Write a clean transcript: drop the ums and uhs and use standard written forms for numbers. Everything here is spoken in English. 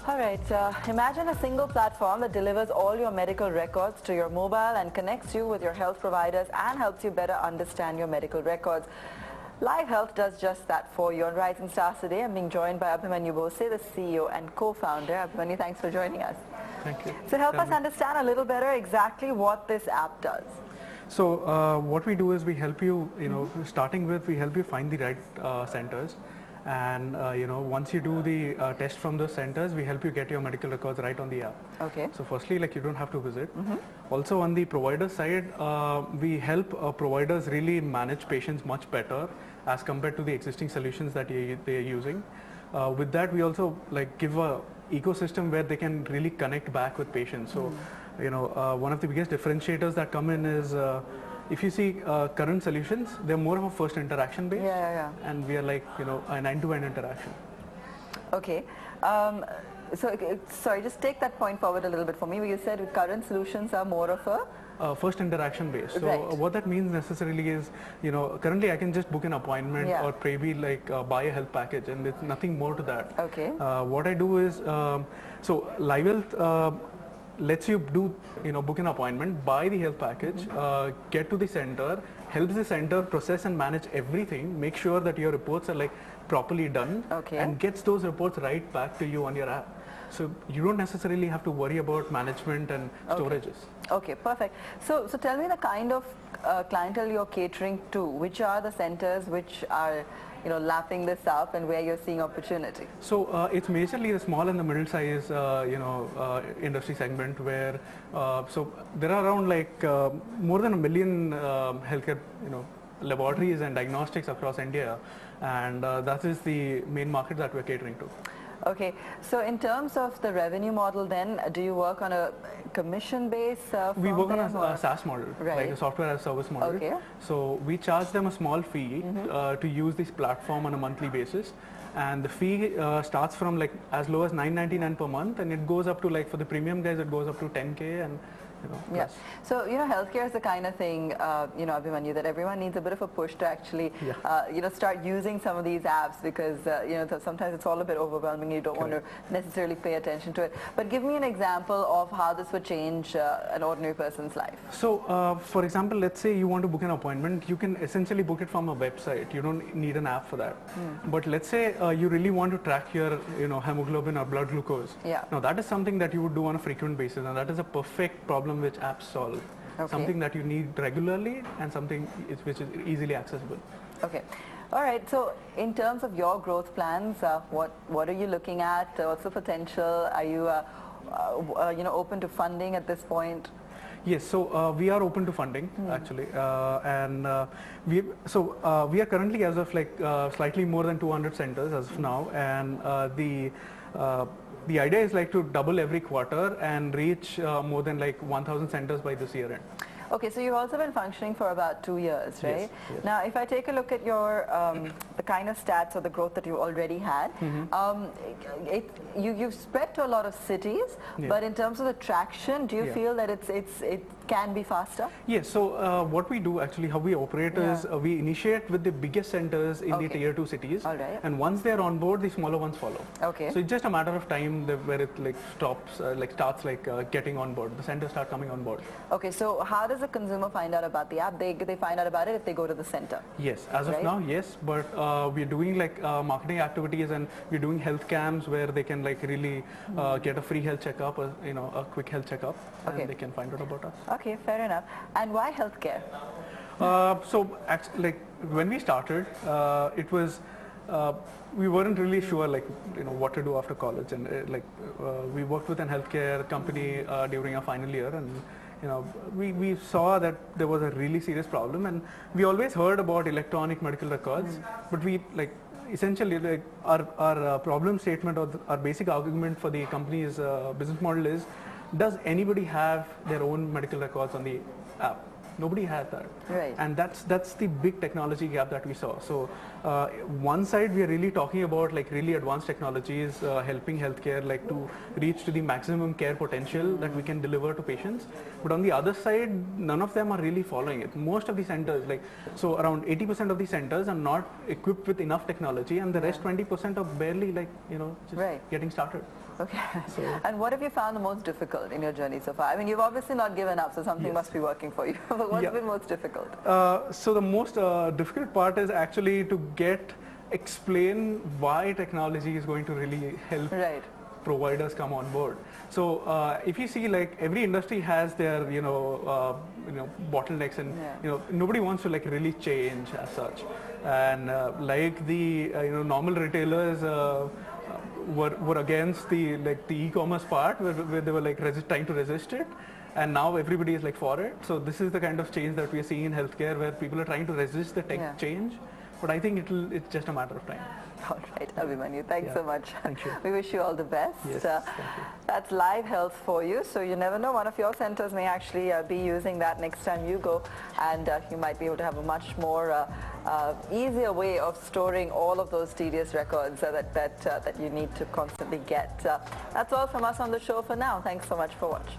All right, imagine a single platform that delivers all your medical records to your mobile and connects you with your health providers and helps you better understand your medical records. Livehealth does just that for you. On Rising Stars today, I'm being joined by Abhimanyu Bhosale, the CEO and co-founder. Abhimanyu, thanks for joining us. Thank you. So help us understand a little better exactly what this app does. So what we do is we help you, starting with we help you find the right centers. And once you do the test from those centers, we help you get your medical records right on the app. Okay. So firstly, you don't have to visit. Also on the provider side, we help providers really manage patients much better as compared to the existing solutions that they're using. With that, we also give a ecosystem where they can really connect back with patients. So one of the biggest differentiators that come in is if you see current solutions, they're more of a first interaction based, and we are an end-to-end interaction. Okay. Sorry, just take that point forward a little bit for me. You said current solutions are more of a first interaction based. So right. What that means necessarily is, currently I can just book an appointment or maybe buy a health package, and there's nothing more to that. Okay. What I do is, so Livehealth lets you do, book an appointment, buy the health package, get to the center, helps the center process and manage everything, make sure that your reports are properly done, and gets those reports right back to you on your app. So you don't necessarily have to worry about management and storages. Okay, perfect. So tell me the kind of clientele you're catering to. Which are the centers which are lapping this up and where you're seeing opportunity? So it's majorly the small and the middle size, industry segment where, so there are around more than 1 million healthcare, laboratories and diagnostics across India, and that is the main market that we're catering to. Okay, so in terms of the revenue model then, do you work on a commission base? We work on a SaaS model, like a software as a service model. Okay. So we charge them a small fee to use this platform on a monthly basis. And the fee starts from as low as $9.99 per month, and it goes up to for the premium guys, it goes up to 10K and yes. So, healthcare is the kind of thing, Abhimanyu, that everyone needs a bit of a push to actually, start using some of these apps because, sometimes it's all a bit overwhelming. You don't want to necessarily pay attention to it. But give me an example of how this would change an ordinary person's life. So, for example, let's say you want to book an appointment. You can essentially book it from a website. You don't need an app for that. But let's say you really want to track your, hemoglobin or blood glucose. Yeah. Now, that is something that you would do on a frequent basis, and that is a perfect problem which apps solve. Something that you need regularly and something which is easily accessible. Okay. All right. So in terms of your growth plans, what are you looking at? What's the potential? Are you open to funding at this point? Yes, so we are open to funding actually, and we are currently as of slightly more than 200 centers as of now, and the idea is to double every quarter and reach more than 1,000 centers by this year end. Okay, so you've also been functioning for about 2 years, right? Yes. Now, if I take a look at your the kind of stats or the growth that you already had, you've spread to a lot of cities, but in terms of the traction, do you feel that it can be faster? Yes, so what we do actually, how we operate is we initiate with the biggest centers in the tier 2 cities, and once they're on board, the smaller ones follow. Okay. So it's just a matter of time where it starts getting on board. The centers start coming on board. Okay, so how does the consumer find out about the app? They find out about it if they go to the center. Yes, as of now, yes, but we're doing marketing activities, and we're doing health camps where they can really get a free health checkup, a quick health checkup, and they can find out about us. Okay, fair enough. And why healthcare? So actually, when we started, it was we weren't really sure what to do after college, and we worked with a healthcare company during our final year, and we saw that there was a really serious problem, and we always heard about electronic medical records, but we essentially our problem statement or our basic argument for the company's business model is, does anybody have their own medical records on the app? Nobody has that, right? And that's the big technology gap that we saw. So one side we are really talking about like really advanced technologies helping healthcare like to reach to the maximum care potential that we can deliver to patients. But on the other side, none of them are really following it. Most of the centers, like so around 80% of the centers are not equipped with enough technology, and the rest 20% are barely like just getting started. Okay. So, and what have you found the most difficult in your journey so far? I mean, you've obviously not given up, so something must be working for you. But what's been most difficult? So the most difficult part is actually to explain why technology is going to really help providers come on board. So if you see, like every industry has their bottlenecks, and nobody wants to like really change as such. And like the normal retailers were against the e-commerce part where they were like trying to resist it, and now everybody is like for it. So this is the kind of change that we are seeing in healthcare, where people are trying to resist the tech change, but I think it's just a matter of time. All right, Abhimanyu, thanks so much. Thank you. We wish you all the best. Yes, thank you. That's Livehealth for you, so you never know, one of your centers may actually be using that next time you go, and you might be able to have a much more easier way of storing all of those tedious records that you need to constantly get. That's all from us on the show for now. Thanks so much for watching.